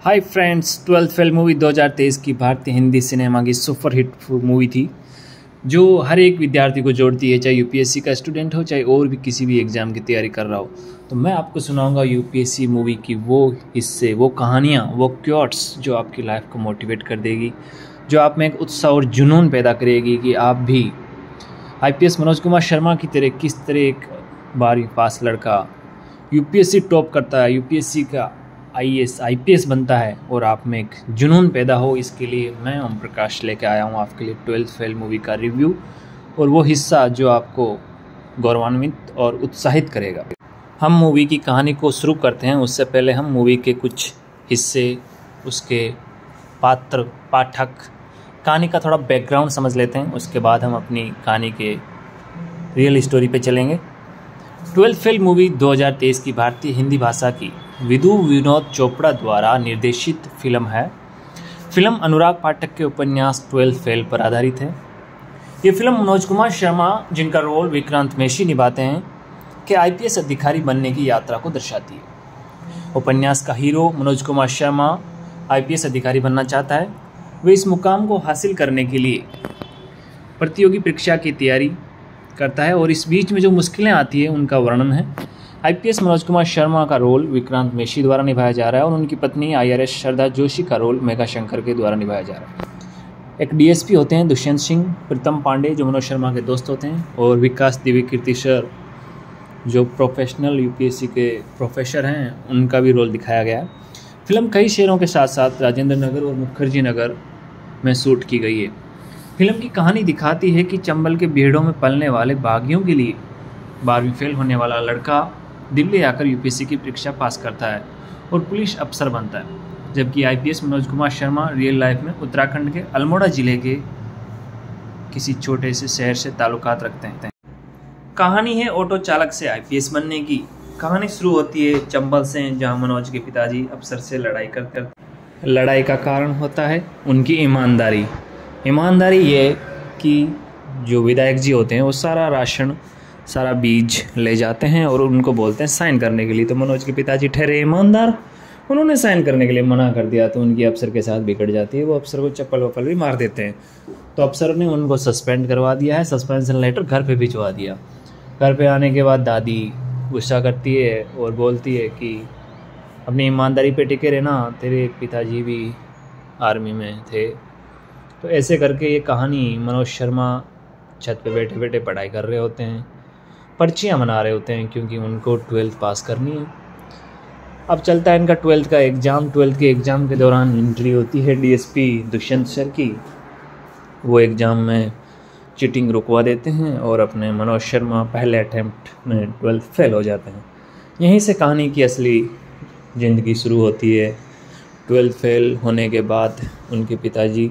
Hi friends, 12th fail movie 2023 की भारतीय Hindi cinema की सुपर हिट मूवी थी जो हर एक विद्यार्थी को जोड़ती है, चाहे यूपीएससी का स्टूडेंट हो चाहे और भी किसी भी एग्ज़ाम की तैयारी कर रहा हो। तो मैं आपको सुनाऊंगा यूपीएससी मूवी की वो हिस्से, वो कहानियाँ, वो क्योट्स जो आपकी लाइफ को मोटिवेट कर देगी, जो आप में एक उत्साह और जुनून पैदा करेगी कि आप भी आईपीएस मनोज कुमार शर्मा की तरह किस तरह एक 12वीं पास लड़का यूपीएससी टॉप करता है, यूपीएससी का आईएएस आईपीएस बनता है और आप में एक जुनून पैदा हो। इसके लिए मैं ओम प्रकाश लेके आया हूँ आपके लिए 12th फेल मूवी का रिव्यू और वो हिस्सा जो आपको गौरवान्वित और उत्साहित करेगा। हम मूवी की कहानी को शुरू करते हैं। उससे पहले हम मूवी के कुछ हिस्से, उसके पात्र, पाठक, कहानी का थोड़ा बैकग्राउंड समझ लेते हैं। उसके बाद हम अपनी कहानी के रियल स्टोरी पे चलेंगे। 12th फेल मूवी 2023 की भारतीय हिंदी भाषा की विदु विनोद चोपड़ा द्वारा निर्देशित फिल्म है। फिल्म अनुराग पाठक के उपन्यास 12th फेल पर आधारित है। ये फिल्म मनोज कुमार शर्मा, जिनका रोल विक्रांत मैसी निभाते हैं, के आईपीएस अधिकारी बनने की यात्रा को दर्शाती है। उपन्यास का हीरो मनोज कुमार शर्मा आईपीएस अधिकारी बनना चाहता है। वे इस मुकाम को हासिल करने के लिए प्रतियोगी परीक्षा की तैयारी करता है और इस बीच में जो मुश्किलें आती है उनका वर्णन है। आईपीएस मनोज कुमार शर्मा का रोल विक्रांत मैसी द्वारा निभाया जा रहा है और उनकी पत्नी आईआरएस श्रद्धा जोशी का रोल मेघा शंकर के द्वारा निभाया जा रहा है। एक डीएसपी होते हैं दुष्यंत सिंह, प्रीतम पांडे जो मनोज शर्मा के दोस्त होते हैं, और विकास दिव्य कीर्ति सर जो प्रोफेशनल यूपीएससी के प्रोफेसर हैं, उनका भी रोल दिखाया गया है। फिल्म कई शहरों के साथ साथ राजेंद्र नगर और मुखर्जी नगर में शूट की गई है। फिल्म की कहानी दिखाती है कि चंबल के भीड़ों में पलने वाले बागियों के लिए 12वीं फेल होने वाला लड़का दिल्ली आकर यूपीएससी की परीक्षा पास करता है और पुलिस अफसर बनता है, जबकि IPS Manoj Kumar Sharma real life में उत्तराखंड के अल्मोड़ा जिले के किसी छोटे से शहर से ताल्लुकात रखते हैं। कहानी है ऑटो चालक से आईपीएस बनने की। कहानी शुरू होती है चंबल से, जहां मनोज के पिताजी अफसर से लड़ाई करते। लड़ाई का कारण होता है उनकी ईमानदारी ये कि जो विधायक जी होते हैं वो सारा राशन, सारा बीज ले जाते हैं और उनको बोलते हैं साइन करने के लिए। तो मनोज के पिताजी ठहरे ईमानदार, उन्होंने साइन करने के लिए मना कर दिया तो उनकी अफसर के साथ बिगड़ जाती है। वो अफसर को चप्पल वप्पल भी मार देते हैं। तो अफसर ने उनको सस्पेंड करवा दिया है, सस्पेंशन लेटर घर पे भिजवा दिया। घर पे आने के बाद दादी गुस्सा करती है और बोलती है कि अपनी ईमानदारी पे टिके रहना, तेरे पिताजी भी आर्मी में थे। तो ऐसे करके ये कहानी, मनोज शर्मा छत पे बैठे बैठे पढ़ाई कर रहे होते हैं, पर्चियाँ मना रहे होते हैं क्योंकि उनको 12th पास करनी है। अब चलता है इनका 12th का एग्ज़ाम। 12th के एग्ज़ाम के दौरान एंट्री होती है डीएसपी दुष्यंत सर की। वो एग्ज़ाम में चीटिंग रुकवा देते हैं और अपने मनोज शर्मा पहले अटैम्प्ट में 12th फेल हो जाते हैं। यहीं से कहानी की असली ज़िंदगी शुरू होती है। 12th फेल होने के बाद उनके पिताजी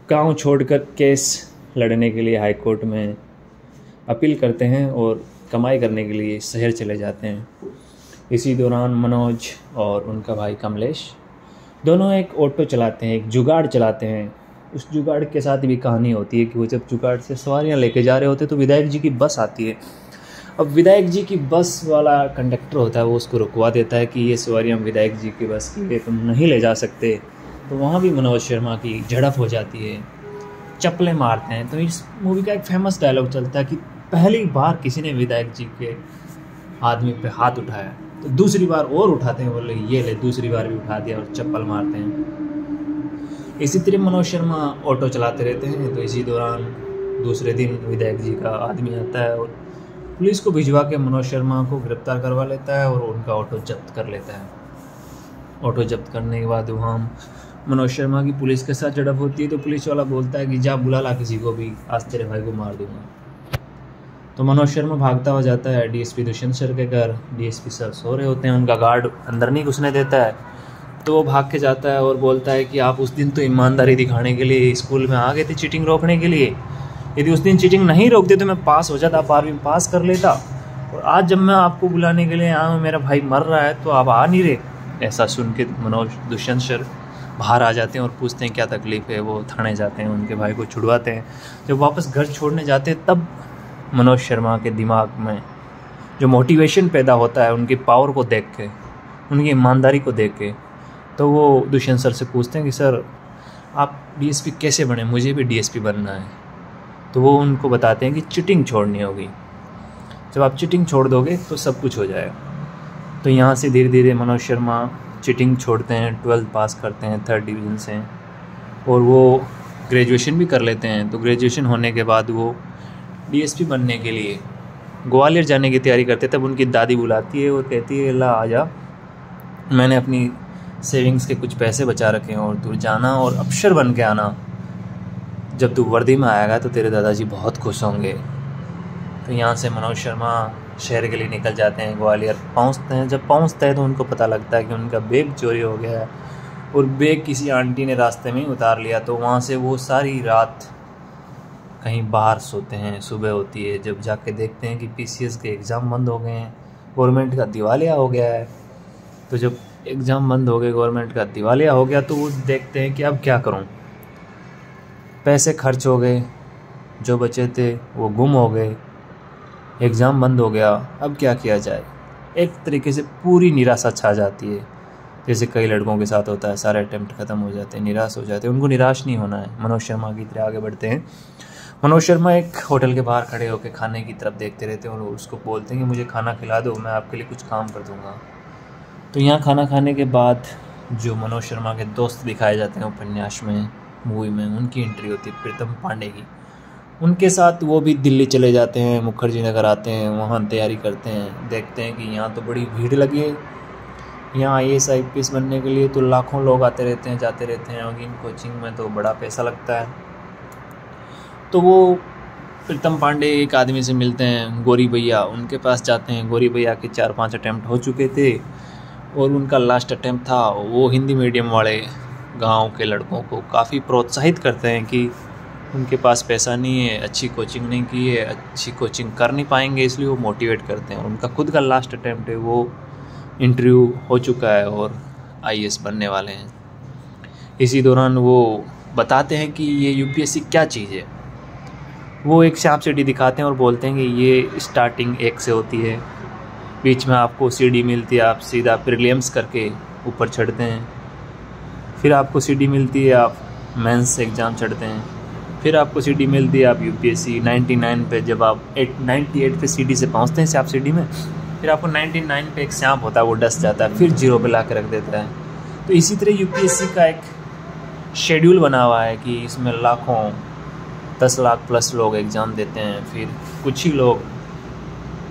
गांव छोड़कर केस लड़ने के लिए हाई कोर्ट में अपील करते हैं और कमाई करने के लिए शहर चले जाते हैं। इसी दौरान मनोज और उनका भाई कमलेश दोनों एक ऑटो चलाते हैं, एक जुगाड़ चलाते हैं। उस जुगाड़ के साथ भी कहानी होती है कि वो जब जुगाड़ से सवारियां लेके जा रहे होते तो विधायक जी की बस आती है। अब विधायक जी की बस वाला कंडक्टर होता है, वो उसको रुकवा देता है कि ये सवारियां विधायक जी की बस की है, तुम नहीं ले जा सकते। तो वहाँ भी मनोज शर्मा की झड़प हो जाती है, चप्पलें मारते हैं। तो इस मूवी का एक फेमस डायलॉग चलता है कि पहली बार किसी ने विधायक जी के आदमी पे हाथ उठाया तो दूसरी बार और उठाते हैं, बोले ये ले, दूसरी बार भी उठा दिया और चप्पल मारते हैं। इसी तरह मनोज शर्मा ऑटो चलाते रहते हैं। तो इसी दौरान दूसरे दिन विधायक जी का आदमी आता है और पुलिस को भिजवा के मनोज शर्मा को गिरफ्तार करवा लेता है और उनका ऑटो जब्त कर लेता है। ऑटो जब्त करने के बाद वहाँ मनोज शर्मा की पुलिस के साथ झड़प होती है। तो पुलिस वाला बोलता है कि जा बुला ला किसी को भी, आज तेरे भाई को मार दूंगा। तो मनोज शर्मा भागता हुआ जाता है डीएसपी दुष्यंत सर के घर। डीएसपी सर सो रहे होते हैं, उनका गार्ड अंदर नहीं घुसने देता है। तो वो भाग के जाता है और बोलता है कि आप उस दिन तो ईमानदारी दिखाने के लिए स्कूल में आ गए थे, चीटिंग रोकने के लिए। यदि उस दिन चीटिंग नहीं रोकते तो मैं पास हो जाता, 12वीं पास कर लेता। और आज जब मैं आपको बुलाने के लिए आया हूँ, मेरा भाई मर रहा है, तो आप आ नहीं रहे। ऐसा सुन के मनोज दुष्यंत सर बाहर आ जाते हैं और पूछते हैं क्या तकलीफ़ है। वो थाने जाते हैं, उनके भाई को छुड़वाते हैं। जब वापस घर छोड़ने जाते हैं तब मनोज शर्मा के दिमाग में जो मोटिवेशन पैदा होता है उनकी पावर को देख के, उनकी ईमानदारी को देख के, तो वो दुष्यंत सर से पूछते हैं कि सर आप डीएसपी कैसे बने, मुझे भी डीएसपी बनना है। तो वो उनको बताते हैं कि चीटिंग छोड़नी होगी, जब आप चीटिंग छोड़ दोगे तो सब कुछ हो जाएगा। तो यहाँ से धीरे धीरे मनोज शर्मा चीटिंग छोड़ते हैं, 12th पास करते हैं 3rd डिवीज़न से, और वो ग्रेजुएशन भी कर लेते हैं। तो ग्रेजुएशन होने के बाद वो डीएसपी बनने के लिए ग्वालियर जाने की तैयारी करते। तब उनकी दादी बुलाती है और कहती है ला आजा, मैंने अपनी सेविंग्स के कुछ पैसे बचा रखे हैं और तू जाना और अफसर बन के आना। जब तू वर्दी में आएगा तो तेरे दादाजी बहुत खुश होंगे। तो यहाँ से मनोज शर्मा शहर के लिए निकल जाते हैं, ग्वालियर पहुँचते हैं। जब पहुँचते हैं तो उनको पता लगता है कि उनका बैग चोरी हो गया है और बैग किसी आंटी ने रास्ते में ही उतार लिया। तो वहाँ से वो सारी रात कहीं बाहर सोते हैं। सुबह होती है जब जाके देखते हैं कि पीसीएस के एग्ज़ाम बंद हो गए हैं, गवर्नमेंट का दिवालिया हो गया है। तो जब एग्ज़ाम बंद हो गए, गवर्नमेंट का दिवालिया हो गया, तो वो देखते हैं कि अब क्या करूं, पैसे खर्च हो गए, जो बचे थे वो गुम हो गए, एग्ज़ाम बंद हो गया, अब क्या किया जाए। एक तरीके से पूरी निराशा छा जाती है, जैसे कई लड़कों के साथ होता है, सारे अटेम्प्ट ख़त्म हो जाते हैं, निराश हो जाते हैं। उनको निराश नहीं होना है, मनोज शर्मा की तरह आगे बढ़ते हैं। मनोज शर्मा एक होटल के बाहर खड़े होकर खाने की तरफ देखते रहते हैं और उसको बोलते हैं कि मुझे खाना खिला दो, मैं आपके लिए कुछ काम कर दूँगा। तो यहाँ खाना खाने के बाद जो मनोज शर्मा के दोस्त दिखाए जाते हैं उपन्यास में, मूवी में, उनकी एंट्री होती है प्रीतम पांडे की। उनके साथ वो भी दिल्ली चले जाते हैं, मुखर्जी नगर आते हैं, वहाँ तैयारी करते हैं। देखते हैं कि यहाँ तो बड़ी भीड़ लगी है, यहाँ IAS IPS बनने के लिए तो लाखों लोग आते रहते हैं, जाते रहते हैं, और इन कोचिंग में तो बड़ा पैसा लगता है। तो वो प्रीतम पांडे एक आदमी से मिलते हैं, गौरी भैया, उनके पास जाते हैं। गौरी भैया के 4-5 अटैम्प्ट हो चुके थे और उनका लास्ट अटैम्प्ट था। वो हिंदी मीडियम वाले गांव के लड़कों को काफ़ी प्रोत्साहित करते हैं कि उनके पास पैसा नहीं है, अच्छी कोचिंग नहीं की है, अच्छी कोचिंग कर नहीं पाएंगे, इसलिए वो मोटिवेट करते हैं। उनका खुद का लास्ट अटैम्प्ट है, वो इंटरव्यू हो चुका है और IAS बनने वाले हैं। इसी दौरान वो बताते हैं कि ये UPSC क्या चीज़ है। वो एक सांप सीढ़ी दिखाते हैं और बोलते हैं कि ये स्टार्टिंग 1 से होती है, बीच में आपको सीढ़ी मिलती है, आप सीधा प्रीलिम्स करके ऊपर चढ़ते हैं, फिर आपको सीढ़ी मिलती है, आप मेंस एग्ज़ाम चढ़ते हैं, फिर आपको सीढ़ी मिलती है, आप UPSC 99 पे, जब आप 98 पे सीढ़ी से पहुंचते हैं सांप सीढ़ी में, फिर आपको 99 पे एक सांप होता है, वो डस जाता है, फिर 0 पे ला के रख देता है। तो इसी तरह UPSC का एक शेड्यूल बना हुआ है कि इसमें लाखों 10 लाख प्लस लोग एग्ज़ाम देते हैं, फिर कुछ ही लोग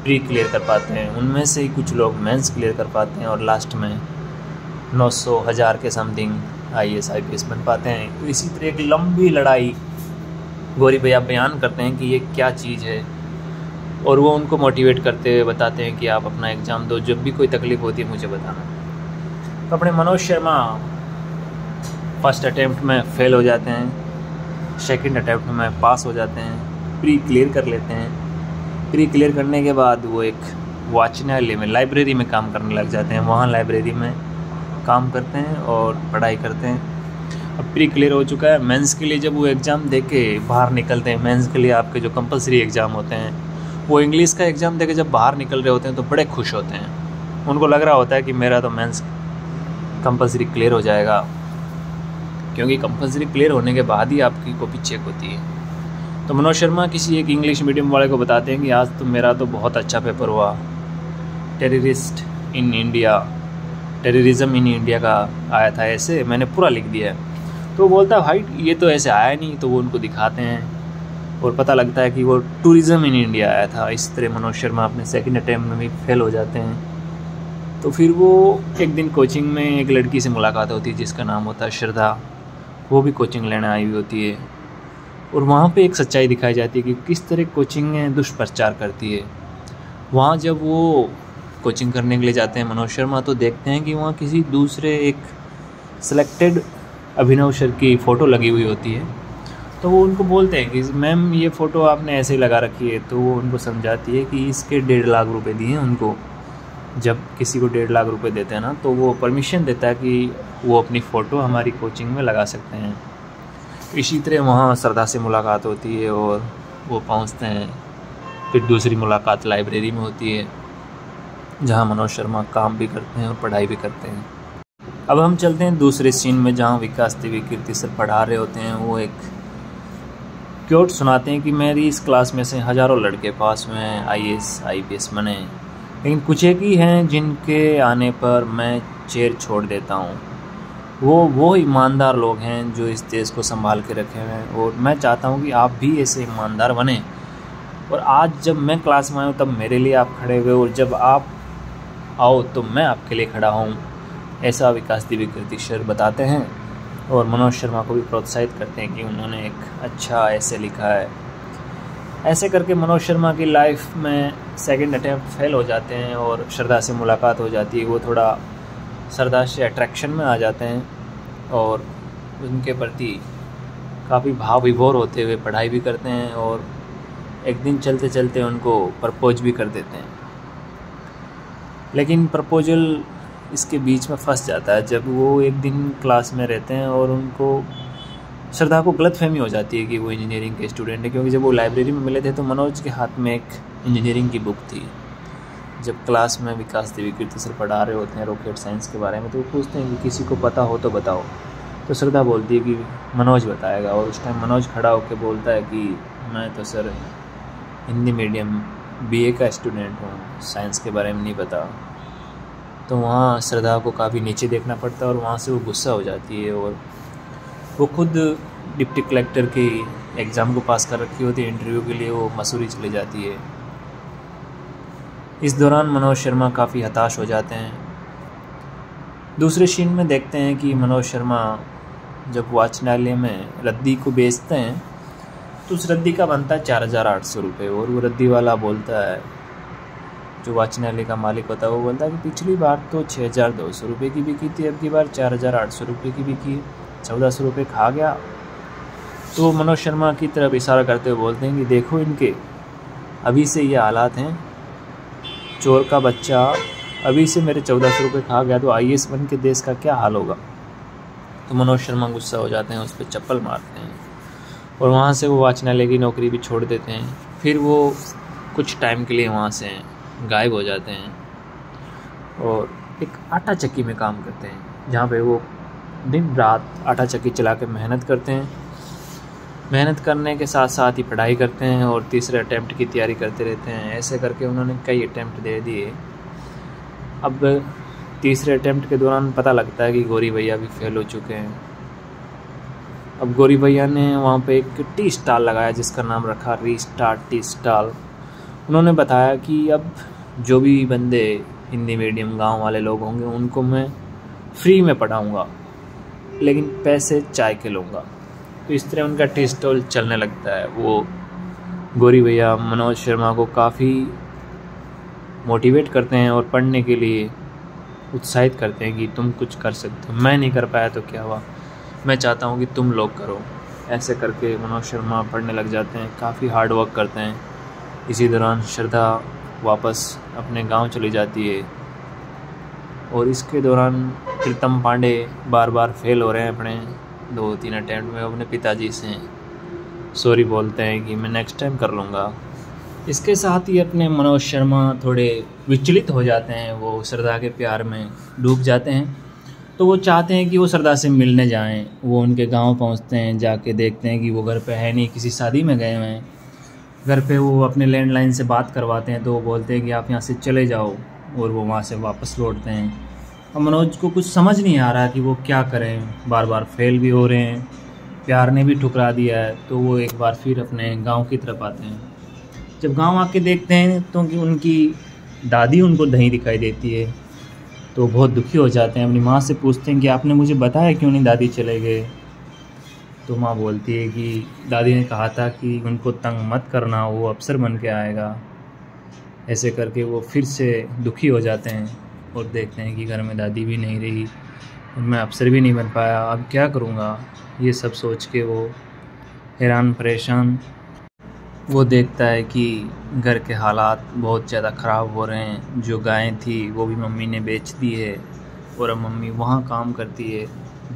प्री क्लियर कर पाते हैं, उनमें से ही कुछ लोग मेंस क्लियर कर पाते हैं, और लास्ट में 900-1000 के समथिंग IAS IPS बन पाते हैं। तो इसी तरह एक लंबी लड़ाई गौरी भैया बयान करते हैं कि ये क्या चीज़ है, और वो उनको मोटिवेट करते हुए बताते हैं कि आप अपना एग्ज़ाम दो, जब भी कोई तकलीफ़ होती है मुझे बताना। तो अपने मनोज शर्मा फर्स्ट अटैम्प्ट में फ़ेल हो जाते हैं, सेकंड अटैम्प्ट में पास हो जाते हैं, प्री क्लियर कर लेते हैं। प्री क्लियर करने के बाद वो एक वाचनालय में, लाइब्रेरी में काम करने लग जाते हैं, वहाँ लाइब्रेरी में काम करते हैं और पढ़ाई करते हैं। अब प्री क्लियर हो चुका है, मेंस के लिए जब वो एग्ज़ाम दे के बाहर निकलते हैं, मेंस के लिए आपके जो कंपलसरी एग्ज़ाम होते हैं, वो इंग्लिश का एग्ज़ाम दे के जब बाहर निकल रहे होते हैं तो बड़े खुश होते हैं। उनको लग रहा होता है कि मेरा तो मेंस कंपलसरी क्लियर हो जाएगा, क्योंकि कंपलसरी क्लियर होने के बाद ही आपकी कॉपी चेक होती है। तो मनोज शर्मा किसी एक इंग्लिश मीडियम वाले को बताते हैं कि आज तो मेरा तो बहुत अच्छा पेपर हुआ, टेररिज्म इन इंडिया का आया था, ऐसे मैंने पूरा लिख दिया है। तो वो बोलता है भाई ये तो ऐसे आया नहीं। तो वो उनको दिखाते हैं और पता लगता है कि वो टूरिज़्म इन इंडिया आया था। इस तरह मनोज शर्मा अपने सेकंड अटैम्प्ट में भी फेल हो जाते हैं। तो फिर वो एक दिन कोचिंग में एक लड़की से मुलाकात होती है जिसका नाम होता है श्रद्धा, वो भी कोचिंग लेने आई हुई होती है, और वहाँ पे एक सच्चाई दिखाई जाती है कि किस तरह कोचिंग दुष्प्रचार करती है। वहाँ जब वो कोचिंग करने के लिए जाते हैं मनोज शर्मा, तो देखते हैं कि वहाँ किसी दूसरे एक सिलेक्टेड अभिनव सर की फ़ोटो लगी हुई होती है। तो वो उनको बोलते हैं कि मैम ये फ़ोटो आपने ऐसे ही लगा रखी है। तो वो उनको समझाती है कि इसके 1.5 लाख रुपए दिए हैं उनको। जब किसी को 1.5 लाख रुपए देते हैं ना, तो वो परमिशन देता है कि वो अपनी फ़ोटो हमारी कोचिंग में लगा सकते हैं। इसी तरह वहाँ श्रद्धा से मुलाकात होती है और वो पहुँचते हैं। फिर दूसरी मुलाकात लाइब्रेरी में होती है, जहाँ मनोज शर्मा काम भी करते हैं और पढ़ाई भी करते हैं। अब हम चलते हैं दूसरे सीन में, जहाँ विकास देवी कीर्ति सर पढ़ा रहे होते हैं। वो एक क्योट सुनाते हैं कि मेरी इस क्लास में से हज़ारों लड़के पास हुए हैं, IAS IPS बने, लेकिन कुछ एक ही हैं जिनके आने पर मैं चेयर छोड़ देता हूँ। वो ईमानदार लोग हैं जो इस देश को संभाल के रखे हुए हैं, और मैं चाहता हूँ कि आप भी ऐसे ईमानदार बने। और आज जब मैं क्लास में आया हूँ तब मेरे लिए आप खड़े हुए, और जब आप आओ तो मैं आपके लिए खड़ा हूँ। ऐसा विकास देवी कीर्ति सर बताते हैं, और मनोज शर्मा को भी प्रोत्साहित करते हैं कि उन्होंने एक अच्छा ऐसे लिखा है। ऐसे करके मनोज शर्मा की लाइफ में सेकंड अटैम्प्ट फेल हो जाते हैं और श्रद्धा से मुलाकात हो जाती है। वो थोड़ा श्रद्धा से अट्रैक्शन में आ जाते हैं और उनके प्रति काफ़ी भाव विभोर होते हुए पढ़ाई भी करते हैं, और एक दिन चलते चलते उनको प्रपोज भी कर देते हैं। लेकिन प्रपोजल इसके बीच में फंस जाता है जब वो एक दिन क्लास में रहते हैं और उनको श्रद्धा को गलतफहमी हो जाती है कि वो इंजीनियरिंग के स्टूडेंट है, क्योंकि जब वो लाइब्रेरी में मिले थे तो मनोज के हाथ में एक इंजीनियरिंग की बुक थी। जब क्लास में विकास देवी कीर्ति सर पढ़ा रहे होते हैं रॉकेट साइंस के बारे में, तो वो पूछते हैं कि किसी को पता हो तो बताओ। तो श्रद्धा बोलती है कि मनोज बताएगा, और उस टाइम मनोज खड़ा होकर बोलता है कि मैं तो सर हिंदी मीडियम BA का स्टूडेंट हूँ, साइंस के बारे में नहीं पता। तो वहाँ श्रद्धा को काफ़ी नीचे देखना पड़ता है और वहाँ से वो गुस्सा हो जाती है, और वो खुद डिप्टी कलेक्टर की एग्ज़ाम को पास कर रखी होती है। इंटरव्यू के लिए वो मसूरी चली जाती है। इस दौरान मनोज शर्मा काफ़ी हताश हो जाते हैं। दूसरे सीन में देखते हैं कि मनोज शर्मा जब वाचनालय में रद्दी को बेचते हैं तो उस रद्दी का बनता है 4,800 रुपये, और वो रद्दी वाला बोलता है, जो वाचनालय का मालिक होता है वो बोलता है कि पिछली बार तो 6,200 रुपये की बिकी थी, अब की बार 4,800 रुपये की बिकी, 1,400 रुपये खा गया। तो मनोज शर्मा की तरफ इशारा करते हुए बोलते हैं कि देखो इनके अभी से ये हालात हैं, चोर का बच्चा अभी से मेरे 1,400 रुपये खा गया तो IAS बन के देश का क्या हाल होगा। तो मनोज शर्मा गुस्सा हो जाते हैं, उस पर चप्पल मारते हैं, और वहाँ से वो वाचनालय की नौकरी भी छोड़ देते हैं। फिर वो कुछ टाइम के लिए वहाँ से गायब हो जाते हैं और एक आटा चक्की में काम करते हैं, जहाँ पे वो दिन रात आटा चक्की चला के मेहनत करते हैं। मेहनत करने के साथ साथ ही पढ़ाई करते हैं और तीसरे अटैम्प्ट की तैयारी करते रहते हैं। ऐसे करके उन्होंने कई अटैम्प्ट दे दिए। अब तीसरे अटैम्प्ट के दौरान पता लगता है कि गौरी भैया भी फेल हो चुके हैं। अब गौरी भैया ने वहाँ पे एक टी स्टॉल लगाया जिसका नाम रखा रीस्टार्ट टी स्टॉल। उन्होंने बताया कि अब जो भी बंदे हिंदी मीडियम गांव वाले लोग होंगे उनको मैं फ्री में पढ़ाऊँगा, लेकिन पैसे चाय के लूँगा। तो इस तरह उनका टी स्टॉल चलने लगता है। वो गौरी भैया मनोज शर्मा को काफ़ी मोटिवेट करते हैं और पढ़ने के लिए उत्साहित करते हैं कि तुम कुछ कर सकते हो, मैं नहीं कर पाया तो क्या हुआ, मैं चाहता हूँ कि तुम लोग करो। ऐसे करके मनोज शर्मा पढ़ने लग जाते हैं, काफ़ी हार्ड वर्क करते हैं। इसी दौरान श्रद्धा वापस अपने गांव चली जाती है, और इसके दौरान प्रीतम पांडे बार बार फेल हो रहे हैं अपने 2-3 अटैम्प्ट में। अपने पिताजी से सॉरी बोलते हैं कि मैं नेक्स्ट टाइम कर लूँगा। इसके साथ ही अपने मनोज शर्मा थोड़े विचलित हो जाते हैं, वो श्रद्धा के प्यार में डूब जाते हैं। तो वो चाहते हैं कि वो श्रद्धा से मिलने जाएं। वो उनके गांव पहुंचते हैं, जाके देखते हैं कि वो घर पे है नहीं, किसी शादी में गए हुए हैं। घर पे वो अपने लैंडलाइन से बात करवाते हैं तो वो बोलते हैं कि आप यहाँ से चले जाओ, और वो वहाँ से वापस लौटते हैं। और मनोज को कुछ समझ नहीं आ रहा कि वो क्या करें, बार बार फेल भी हो रहे हैं, प्यार ने भी ठुकरा दिया है। तो वो एक बार फिर अपने गाँव की तरफ आते हैं। जब गांव आके देखते हैं तो कि उनकी दादी उनको नहीं दिखाई देती है, तो बहुत दुखी हो जाते हैं। अपनी माँ से पूछते हैं कि आपने मुझे बताया क्यों नहीं, दादी चले गए। तो माँ बोलती है कि दादी ने कहा था कि उनको तंग मत करना, वो अफसर बन के आएगा। ऐसे करके वो फिर से दुखी हो जाते हैं और देखते हैं कि घर में दादी भी नहीं रही और मैं अफसर भी नहीं बन पाया, अब क्या करूँगा। ये सब सोच के वो हैरान परेशान वो देखता है कि घर के हालात बहुत ज़्यादा ख़राब हो रहे हैं। जो गायें थी वो भी मम्मी ने बेच दी है, और अब मम्मी वहाँ काम करती है,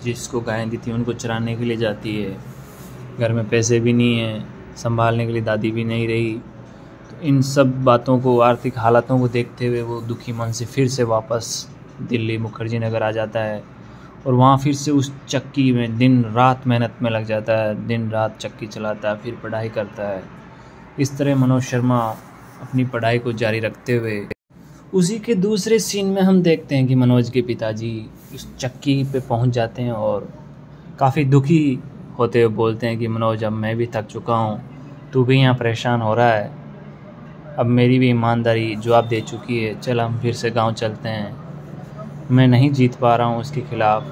जिसको गायें दी थी उनको चराने के लिए जाती है। घर में पैसे भी नहीं हैं, संभालने के लिए दादी भी नहीं रही। तो इन सब बातों को, आर्थिक हालातों को देखते हुए वो दुखी मन से फिर से वापस दिल्ली मुखर्जी नगर आ जाता है और वहाँ फिर से उस चक्की में दिन रात मेहनत में लग जाता है, दिन रात चक्की चलाता है, फिर पढ़ाई करता है। इस तरह मनोज शर्मा अपनी पढ़ाई को जारी रखते हुए उसी के दूसरे सीन में हम देखते हैं कि मनोज के पिताजी उस चक्की पे पहुंच जाते हैं और काफ़ी दुखी होते हुए बोलते हैं कि मनोज, अब मैं भी थक चुका हूँ, तू भी यहाँ परेशान हो रहा है, अब मेरी भी ईमानदारी जवाब दे चुकी है, चल हम फिर से गांव चलते हैं, मैं नहीं जीत पा रहा हूँ उसके खिलाफ़।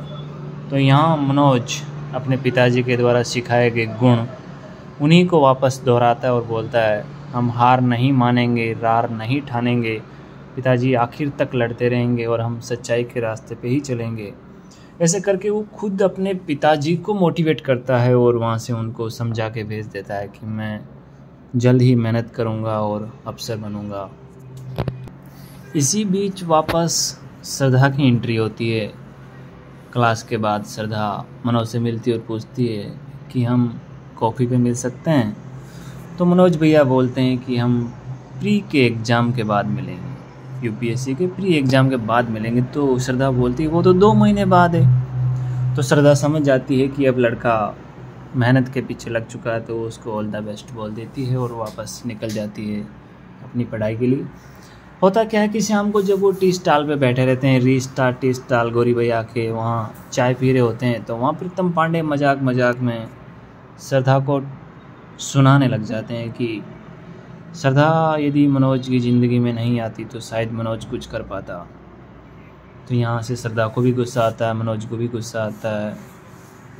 तो यहाँ मनोज अपने पिताजी के द्वारा सिखाए गए गुण उन्हीं को वापस दोहराता है और बोलता है, हम हार नहीं मानेंगे, रार नहीं ठानेंगे पिताजी, आखिर तक लड़ते रहेंगे और हम सच्चाई के रास्ते पे ही चलेंगे। ऐसे करके वो खुद अपने पिताजी को मोटिवेट करता है और वहाँ से उनको समझा के भेज देता है कि मैं जल्द ही मेहनत करूँगा और अफसर बनूँगा। इसी बीच वापस श्रद्धा की एंट्री होती है। क्लास के बाद श्रद्धा मनोज से मिलती है और पूछती है कि हम कॉफ़ी पे मिल सकते हैं। तो मनोज भैया बोलते हैं कि हम प्री के एग्ज़ाम के बाद मिलेंगे, यूपीएससी के प्री एग्ज़ाम के बाद मिलेंगे। तो श्रद्धा बोलती है वो तो 2 महीने बाद है। तो श्रद्धा समझ जाती है कि अब लड़का मेहनत के पीछे लग चुका है, तो उसको ऑल द बेस्ट बोल देती है और वापस निकल जाती है अपनी पढ़ाई के लिए। होता क्या है कि शाम को जब वो टी स्टॉल पे बैठे रहते हैं, टी स्टॉल गौरी भैया के वहाँ चाय पी रहे होते हैं, तो वहाँ प्रीतम पांडे मजाक में श्रद्धा को सुनाने लग जाते हैं कि श्रद्धा यदि मनोज की ज़िंदगी में नहीं आती तो शायद मनोज कुछ कर पाता। तो यहाँ से श्रद्धा को भी गुस्सा आता है, मनोज को भी गुस्सा आता है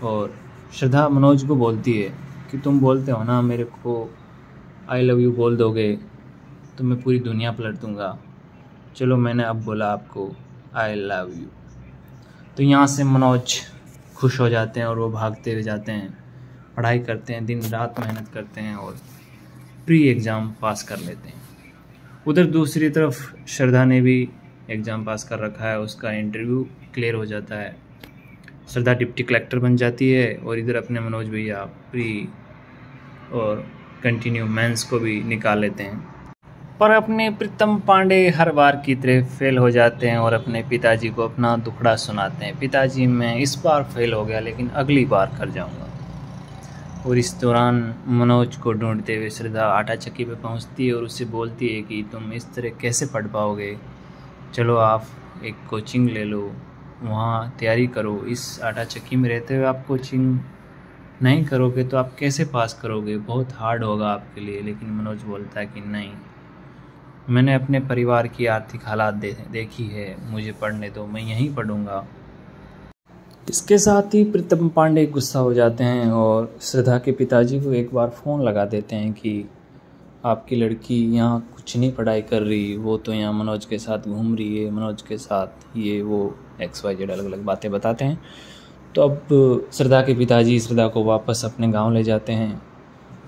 और श्रद्धा मनोज को बोलती है कि तुम बोलते हो ना मेरे को आई लव यू बोल दोगे तो मैं पूरी दुनिया पलट दूँगा, चलो मैंने अब बोला आपको आई लव यू। तो यहाँ से मनोज खुश हो जाते हैं और वो भागते हुए जाते हैं, पढ़ाई करते हैं, दिन रात मेहनत करते हैं और प्री एग्ज़ाम पास कर लेते हैं। उधर दूसरी तरफ श्रद्धा ने भी एग्ज़ाम पास कर रखा है, उसका इंटरव्यू क्लियर हो जाता है, श्रद्धा डिप्टी कलेक्टर बन जाती है और इधर अपने मनोज भैया प्री और कंटिन्यू मेंस को भी निकाल लेते हैं। पर अपने प्रीतम पांडे हर बार की तरह फेल हो जाते हैं और अपने पिताजी को अपना दुखड़ा सुनाते हैं, पिताजी मैं इस बार फेल हो गया लेकिन अगली बार कर जाऊंगा। और इस दौरान मनोज को ढूंढते हुए श्रद्धा आटा चक्की पे पहुंचती है और उससे बोलती है कि तुम इस तरह कैसे पढ़ पाओगे, चलो आप एक कोचिंग ले लो, वहाँ तैयारी करो, इस आटा चक्की में रहते हुए आप कोचिंग नहीं करोगे तो आप कैसे पास करोगे, बहुत हार्ड होगा आपके लिए। लेकिन मनोज बोलता है कि नहीं, मैंने अपने परिवार की आर्थिक हालात देखी है, मुझे पढ़ने दो, मैं यहीं पढ़ूंगा। इसके साथ ही प्रीतम पांडे गुस्सा हो जाते हैं और श्रद्धा के पिताजी को एक बार फ़ोन लगा देते हैं कि आपकी लड़की यहाँ कुछ नहीं पढ़ाई कर रही, वो तो यहाँ मनोज के साथ घूम रही है, मनोज के साथ ये वो XYZ अलग अलग बातें बताते हैं। तो अब श्रद्धा के पिताजी श्रद्धा को वापस अपने गांव ले जाते हैं।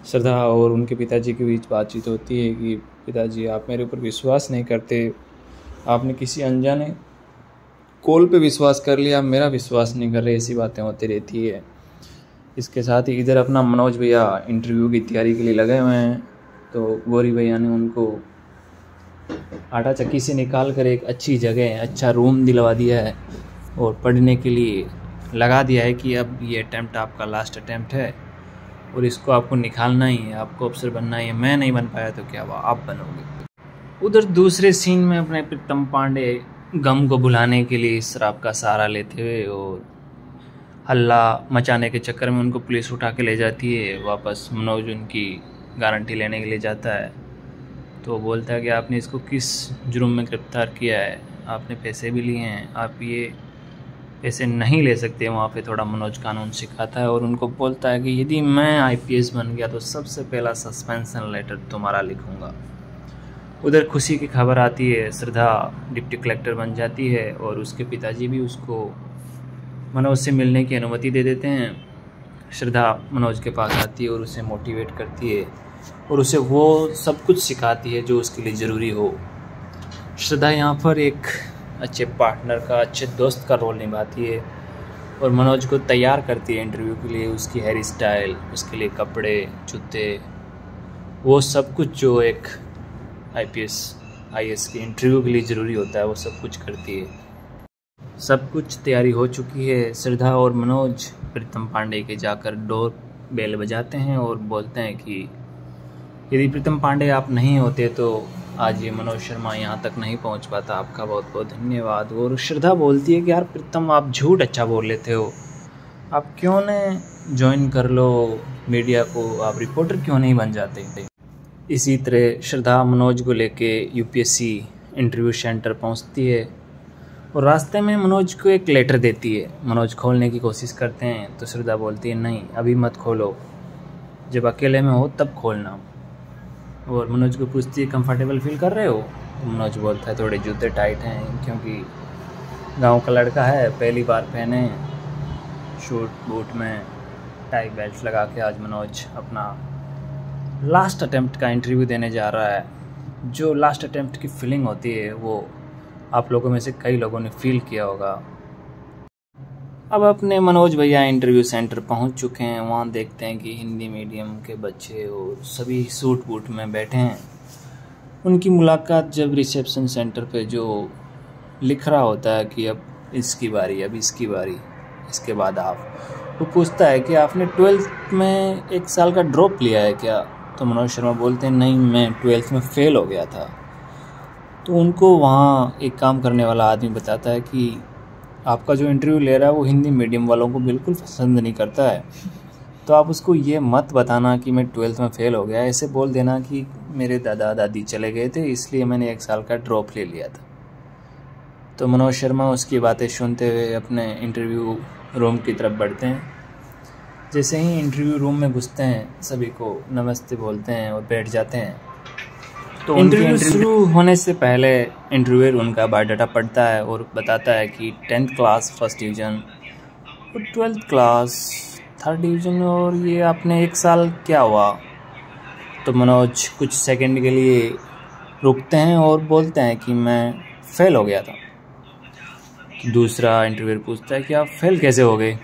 श्रद्धा और उनके पिताजी के बीच बातचीत होती है कि पिताजी आप मेरे ऊपर विश्वास नहीं करते, आपने किसी अनजाने कॉल पे विश्वास कर लिया, आप मेरा विश्वास नहीं कर रहे, ऐसी बातें होती रहती है। इसके साथ ही इधर अपना मनोज भैया इंटरव्यू की तैयारी के लिए लगे हुए हैं। तो गौरी भैया ने उनको आटा चक्की से निकाल कर एक अच्छी जगह, अच्छा रूम दिलवा दिया है और पढ़ने के लिए लगा दिया है कि अब ये अटैम्प्ट आपका लास्ट अटैम्प्ट है और इसको आपको निकालना ही है, आपको अफसर बनना ही है, मैं नहीं बन पाया तो क्या हुआ, आप बनोगे। उधर दूसरे सीन में अपने प्रीतम पांडे गम को भुलाने के लिए शराब का सहारा लेते हुए और हल्ला मचाने के चक्कर में उनको पुलिस उठा के ले जाती है। वापस मनोज उनकी गारंटी लेने के लिए जाता है तो बोलता है कि आपने इसको किस जुर्म में गिरफ्तार किया है, आपने पैसे भी लिए हैं, आप ये पैसे नहीं ले सकते। वहाँ पे थोड़ा मनोज कानून सिखाता है और उनको बोलता है कि यदि मैं IPS बन गया तो सबसे पहला सस्पेंशन लेटर तुम्हारा लिखूँगा। उधर खुशी की खबर आती है, श्रद्धा डिप्टी कलेक्टर बन जाती है और उसके पिताजी भी उसको मनोज से मिलने की अनुमति दे देते हैं। श्रद्धा मनोज के पास आती है और उसे मोटिवेट करती है और उसे वो सब कुछ सिखाती है जो उसके लिए ज़रूरी हो। श्रद्धा यहाँ पर एक अच्छे पार्टनर का, अच्छे दोस्त का रोल निभाती है और मनोज को तैयार करती है इंटरव्यू के लिए, उसकी हेयर स्टाइल, उसके लिए कपड़े, जूते, वो सब कुछ जो एक IPS IAS के इंटरव्यू के लिए ज़रूरी होता है वो सब कुछ करती है। सब कुछ तैयारी हो चुकी है। श्रद्धा और मनोज प्रीतम पांडे के जाकर डोर बेल बजाते हैं और बोलते हैं कि यदि प्रीतम पांडे आप नहीं होते तो आज ये मनोज शर्मा यहाँ तक नहीं पहुँच पाता। आपका बहुत बहुत धन्यवाद। और श्रद्धा बोलती है कि यार प्रीतम, आप झूठ अच्छा बोल लेते हो, आप क्यों न ज्वाइन कर लो मीडिया को, आप रिपोर्टर क्यों नहीं बन जाते। इसी तरह श्रद्धा मनोज को लेके यूपीएससी इंटरव्यू सेंटर पहुंचती है और रास्ते में मनोज को एक लेटर देती है। मनोज खोलने की कोशिश करते हैं तो श्रद्धा बोलती है नहीं अभी मत खोलो, जब अकेले में हो तब खोलना। और मनोज को पूछती है कंफर्टेबल फील कर रहे हो। तो मनोज बोलता है थोड़े जूते टाइट हैं, क्योंकि गांव का लड़का है, पहली बार पहने शूट बूट में टाई बेल्ट लगा के आज मनोज अपना लास्ट अटेम्प्ट का इंटरव्यू देने जा रहा है। जो लास्ट अटेम्प्ट की फीलिंग होती है वो आप लोगों में से कई लोगों ने फील किया होगा। अब अपने मनोज भैया इंटरव्यू सेंटर पहुंच चुके हैं। वहाँ देखते हैं कि हिंदी मीडियम के बच्चे और सभी सूट बूट में बैठे हैं। उनकी मुलाकात जब रिसेप्शन सेंटर पे जो लिख रहा होता है कि अब इसकी बारी, अब इसकी बारी, इसके बाद आप, वो पूछता है कि आपने 12th में 1 साल का ड्रॉप लिया है क्या। तो मनोज शर्मा बोलते हैं नहीं, मैं 12th में फ़ेल हो गया था। तो उनको वहाँ एक काम करने वाला आदमी बताता है कि आपका जो इंटरव्यू ले रहा है वो हिंदी मीडियम वालों को बिल्कुल पसंद नहीं करता है, तो आप उसको ये मत बताना कि मैं 12th में फ़ेल हो गया, ऐसे बोल देना कि मेरे दादा दादी चले गए थे इसलिए मैंने 1 साल का ड्रॉप ले लिया था। तो मनोज शर्मा उसकी बातें सुनते हुए अपने इंटरव्यू रूम की तरफ बढ़ते हैं। जैसे ही इंटरव्यू रूम में घुसते हैं सभी को नमस्ते बोलते हैं और बैठ जाते हैं। तो इंटरव्यू शुरू होने से पहले इंटरव्यूअर उनका बायोडाटा पढ़ता है और बताता है कि 10th क्लास 1st डिवीज़न और 12th क्लास 3rd डिवीज़न, और ये आपने 1 साल क्या हुआ। तो मनोज कुछ सेकंड के लिए रुकते हैं और बोलते हैं कि मैं फ़ेल हो गया था। दूसरा इंटरव्यूअर पूछता है कि आप फेल कैसे हो गए।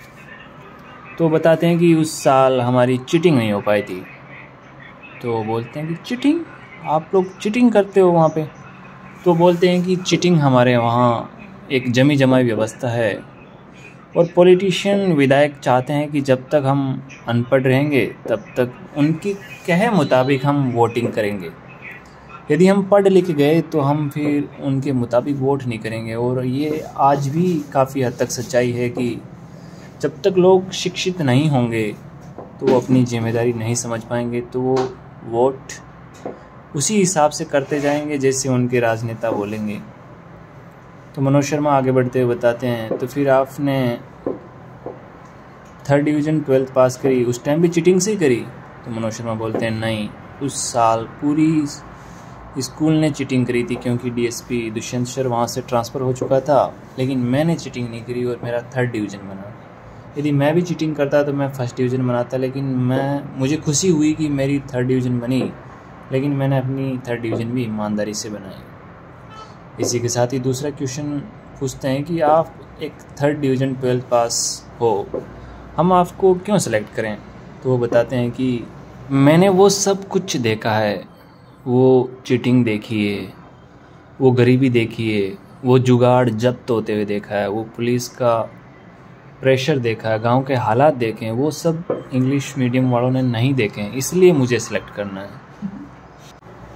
तो बताते हैं कि उस साल हमारी चीटिंग नहीं हो पाई थी। तो बोलते हैं कि चीटिंग, आप लोग चीटिंग करते हो वहाँ पे। तो बोलते हैं कि चीटिंग हमारे वहाँ एक जमी जमाई व्यवस्था है और पॉलिटिशियन विधायक चाहते हैं कि जब तक हम अनपढ़ रहेंगे तब तक उनकी कहे मुताबिक हम वोटिंग करेंगे। यदि हम पढ़ लिख गए तो हम फिर उनके मुताबिक वोट नहीं करेंगे। और ये आज भी काफ़ी हद तक सच्चाई है कि जब तक लोग शिक्षित नहीं होंगे तो वो अपनी जिम्मेदारी नहीं समझ पाएंगे, तो वो वोट उसी हिसाब से करते जाएंगे जैसे उनके राजनेता बोलेंगे। तो मनोज शर्मा आगे बढ़ते हुए बताते हैं तो फिर आपने 3rd डिवीज़न 12th पास करी, उस टाइम भी चीटिंग से ही करी। तो मनोज शर्मा बोलते हैं नहीं, उस साल पूरी स्कूल ने चीटिंग करी थी, क्योंकि डीएसपी दुष्यंत सर वहाँ से ट्रांसफ़र हो चुका था, लेकिन मैंने चीटिंग नहीं करी और मेरा 3rd डिवीज़न बना। यदि मैं भी चीटिंग करता तो मैं 1st डिवीज़न बनाता, लेकिन मुझे खुशी हुई कि मेरी 3rd डिवीज़न बनी, लेकिन मैंने अपनी 3rd डिवीज़न भी ईमानदारी से बनाई। इसी के साथ ही दूसरा क्वेश्चन पूछते हैं कि आप एक 3rd डिवीज़न 12th पास हो, हम आपको क्यों सेलेक्ट करें। तो वो बताते हैं कि मैंने वो सब कुछ देखा है, वो चीटिंग देखी है, वो गरीबी देखी है, वो जुगाड़ जब्त होते हुए देखा है, वो पुलिस का प्रेशर देखा है, गांव के हालात देखे हैं, वो सब इंग्लिश मीडियम वालों ने नहीं देखे हैं, इसलिए मुझे सेलेक्ट करना है।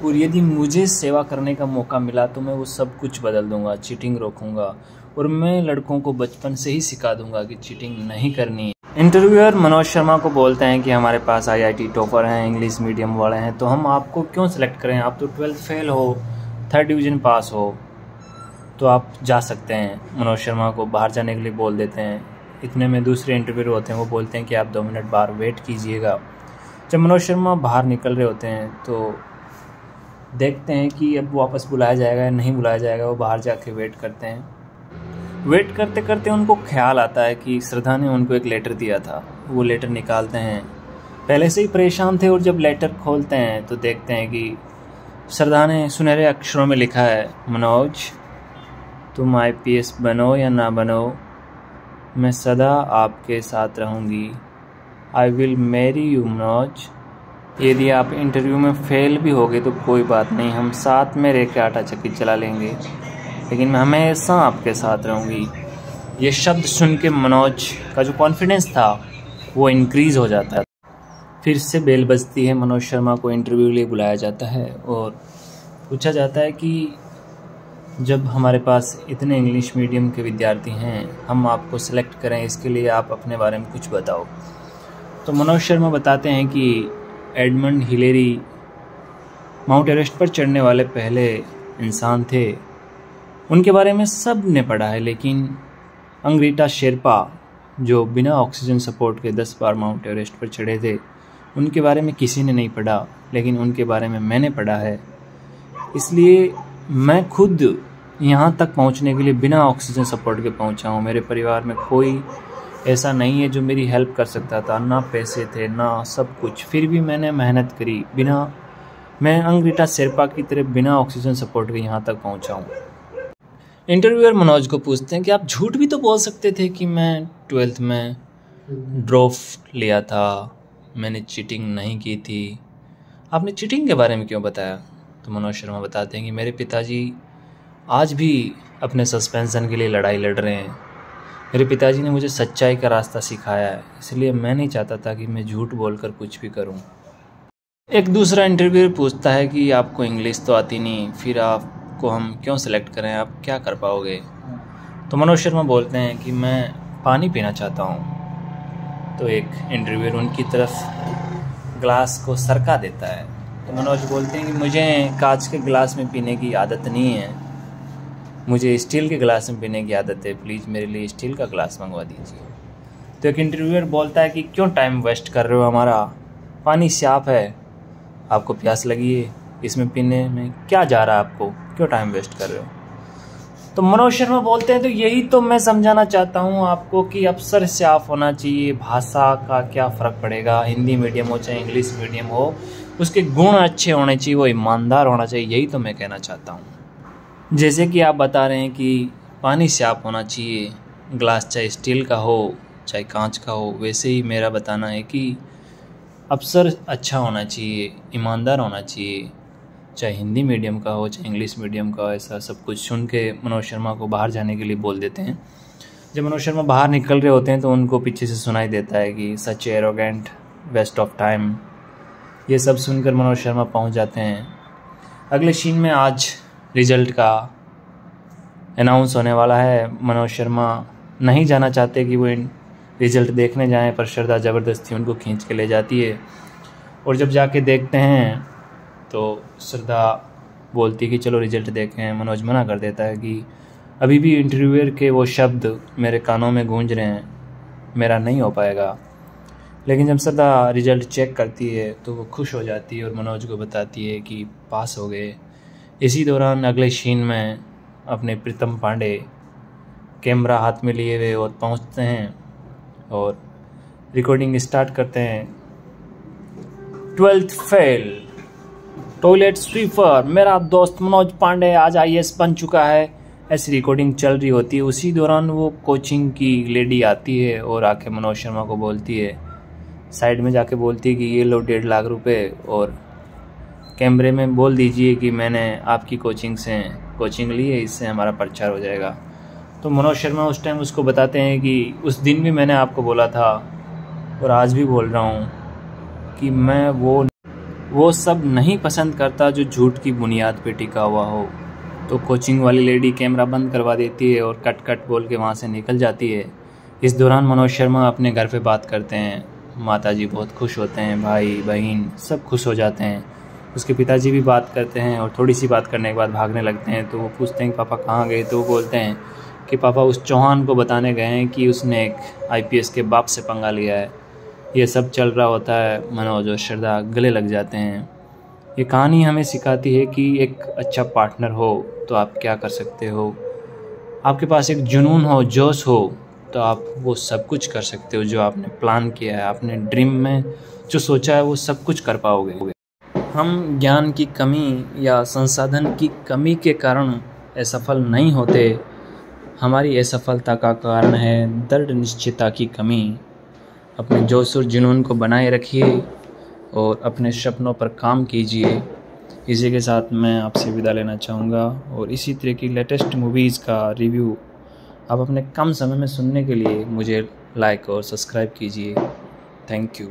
और यदि मुझे सेवा करने का मौका मिला तो मैं वो सब कुछ बदल दूंगा, चीटिंग रोकूंगा और मैं लड़कों को बचपन से ही सिखा दूंगा कि चीटिंग नहीं करनी है। इंटरव्यूअर मनोज शर्मा को बोलते हैं कि हमारे पास IIT टॉपर हैं, इंग्लिश मीडियम वाले हैं, तो हम आपको क्यों सेलेक्ट करें। आप तो 12th फेल हो, 3rd डिवीज़न पास हो, तो आप जा सकते हैं। मनोज शर्मा को बाहर जाने के लिए बोल देते हैं। इतने में दूसरे इंटरव्यूअर होते हैं, वो बोलते हैं कि आप 2 मिनट बाहर वेट कीजिएगा। जब मनोज शर्मा बाहर निकल रहे होते हैं तो देखते हैं कि अब वापस बुलाया जाएगा या नहीं बुलाया जाएगा। वो बाहर जाके वेट करते हैं। वेट करते करते उनको ख्याल आता है कि श्रद्धा ने उनको एक लेटर दिया था। वो लेटर निकालते हैं, पहले से ही परेशान थे, और जब लेटर खोलते हैं तो देखते हैं कि श्रद्धा ने सुनहरे अक्षरों में लिखा है, मनोज तुम IPS बनो या ना बनो, मैं सदा आपके साथ रहूँगी। I will marry you Manoj. यदि आप इंटरव्यू में फेल भी होगे तो कोई बात नहीं, हम साथ में रह के आटा चक्की चला लेंगे, लेकिन मैं हमेशा आपके साथ रहूँगी। ये शब्द सुन के मनोज का जो कॉन्फिडेंस था वो इंक्रीज़ हो जाता है। फिर से बेल बजती है, मनोज शर्मा को इंटरव्यू के लिए बुलाया जाता है और पूछा जाता है कि जब हमारे पास इतने इंग्लिश मीडियम के विद्यार्थी हैं, हम आपको सेलेक्ट करें, इसके लिए आप अपने बारे में कुछ बताओ। तो मनोज शर्मा बताते हैं कि एडमंड हिलेरी माउंट एवरेस्ट पर चढ़ने वाले पहले इंसान थे। उनके बारे में सब ने पढ़ा है, लेकिन अंग्रीटा शेरपा जो बिना ऑक्सीजन सपोर्ट के 10 बार माउंट एवरेस्ट पर चढ़े थे, उनके बारे में किसी ने नहीं पढ़ा, लेकिन उनके बारे में मैंने पढ़ा है। इसलिए मैं खुद यहाँ तक पहुँचने के लिए बिना ऑक्सीजन सपोर्ट के पहुँचा हूँ। मेरे परिवार में कोई ऐसा नहीं है जो मेरी हेल्प कर सकता था, ना पैसे थे ना सब कुछ, फिर भी मैंने मेहनत करी। मैं अंग्रीटा शेरपा की तरह बिना ऑक्सीजन सपोर्ट के यहाँ तक पहुँचा हूँ। इंटरव्यूअर मनोज को पूछते हैं कि आप झूठ भी तो बोल सकते थे कि मैं 12th में ड्रॉप लिया था, मैंने चीटिंग नहीं की थी, आपने चीटिंग के बारे में क्यों बताया? तो मनोज शर्मा बताते हैं कि मेरे पिताजी आज भी अपने सस्पेंशन के लिए लड़ाई लड़ रहे हैं। मेरे पिताजी ने मुझे सच्चाई का रास्ता सिखाया है, इसलिए मैं नहीं चाहता था कि मैं झूठ बोलकर कुछ भी करूं। एक दूसरा इंटरव्यूअर पूछता है कि आपको इंग्लिश तो आती नहीं, फिर आपको हम क्यों सेलेक्ट करें, आप क्या कर पाओगे? तो मनोज शर्मा बोलते हैं कि मैं पानी पीना चाहता हूं। तो एक इंटरव्यूअर उनकी तरफ ग्लास को सरका देता है। तो मनोज बोलते हैं कि मुझे कांच के गिलास में पीने की आदत नहीं है, मुझे स्टील के गिलास में पीने की आदत है, प्लीज़ मेरे लिए स्टील का गिलास मंगवा दीजिए। तो एक इंटरव्यूअर बोलता है कि क्यों टाइम वेस्ट कर रहे हो हमारा, पानी साफ है, आपको प्यास लगी है, इसमें पीने में क्या जा रहा है आपको, क्यों टाइम वेस्ट कर रहे हो? तो मनोज शर्मा बोलते हैं तो यही तो मैं समझाना चाहता हूँ आपको कि अवसर साफ होना चाहिए, भाषा का क्या फ़र्क पड़ेगा, हिंदी मीडियम हो चाहे इंग्लिश मीडियम हो, उसके गुण अच्छे होने चाहिए, वो ईमानदार होना चाहिए, यही तो मैं कहना चाहता हूँ। जैसे कि आप बता रहे हैं कि पानी साफ होना चाहिए, ग्लास चाहे स्टील का हो चाहे कांच का हो, वैसे ही मेरा बताना है कि अवसर अच्छा होना चाहिए, ईमानदार होना चाहिए, चाहे हिंदी मीडियम का हो चाहे इंग्लिश मीडियम का हो। ऐसा सब कुछ सुन के मनोज शर्मा को बाहर जाने के लिए बोल देते हैं। जब मनोज शर्मा बाहर निकल रहे होते हैं तो उनको पीछे से सुनाई देता है कि सच एरोगेंट, वेस्ट ऑफ टाइम। ये सब सुनकर मनोज शर्मा पहुंच जाते हैं। अगले सीन में आज रिजल्ट का अनाउंस होने वाला है। मनोज शर्मा नहीं जाना चाहते कि वो रिज़ल्ट देखने जाएं, पर श्रद्धा ज़बरदस्ती उनको खींच के ले जाती है। और जब जाके देखते हैं तो श्रद्धा बोलती है कि चलो रिज़ल्ट देखें। मनोज मना कर देता है कि अभी भी इंटरव्यूअर के वो शब्द मेरे कानों में गूंज रहे हैं, मेरा नहीं हो पाएगा। लेकिन जब श्रद्धा रिज़ल्ट चेक करती है तो वो खुश हो जाती है और मनोज को बताती है कि पास हो गए। इसी दौरान अगले सीन में अपने प्रीतम पांडे कैमरा हाथ में लिए हुए और पहुंचते हैं और रिकॉर्डिंग स्टार्ट करते हैं। 12th फेल, टॉयलेट स्वीपर, मेरा दोस्त मनोज पांडे आज IAS बन चुका है, ऐसी रिकॉर्डिंग चल रही होती है। उसी दौरान वो कोचिंग की लेडी आती है और आके मनोज शर्मा को बोलती है, साइड में जाके बोलती है कि ये लो 1.5 लाख रुपए और कैमरे में बोल दीजिए कि मैंने आपकी कोचिंग से कोचिंग ली है, इससे हमारा प्रचार हो जाएगा। तो मनोज शर्मा उस टाइम उसको बताते हैं कि उस दिन भी मैंने आपको बोला था और आज भी बोल रहा हूँ कि मैं वो सब नहीं पसंद करता जो झूठ की बुनियाद पे टिका हुआ हो। तो कोचिंग वाली लेडी कैमरा बंद करवा देती है और कट कट बोल के वहाँ से निकल जाती है। इस दौरान मनोज शर्मा अपने घर पे बात करते हैं। माताजी बहुत खुश होते हैं, भाई बहन सब खुश हो जाते हैं। उसके पिताजी भी बात करते हैं और थोड़ी सी बात करने के बाद भागने लगते हैं। तो वो पूछते हैं कि पापा कहाँ गए? तो वो बोलते हैं कि पापा उस चौहान को बताने गए हैं कि उसने एक IPS के बाप से पंगा लिया है। ये सब चल रहा होता है। मनोज और श्रद्धा गले लग जाते हैं। ये कहानी हमें सिखाती है कि एक अच्छा पार्टनर हो तो आप क्या कर सकते हो। आपके पास एक जुनून हो, जोश हो, तो आप वो सब कुछ कर सकते हो जो आपने प्लान किया है। आपने ड्रीम में जो सोचा है वो सब कुछ कर पाओगे। हम ज्ञान की कमी या संसाधन की कमी के कारण असफल नहीं होते। हमारी असफलता का कारण है दृढ़ निश्चयता की कमी। अपने जोश और जुनून को बनाए रखिए और अपने सपनों पर काम कीजिए। इसी के साथ मैं आपसे विदा लेना चाहूँगा और इसी तरह की लेटेस्ट मूवीज़ का रिव्यू आप अपने कम समय में सुनने के लिए मुझे लाइक और सब्सक्राइब कीजिए। Thank you.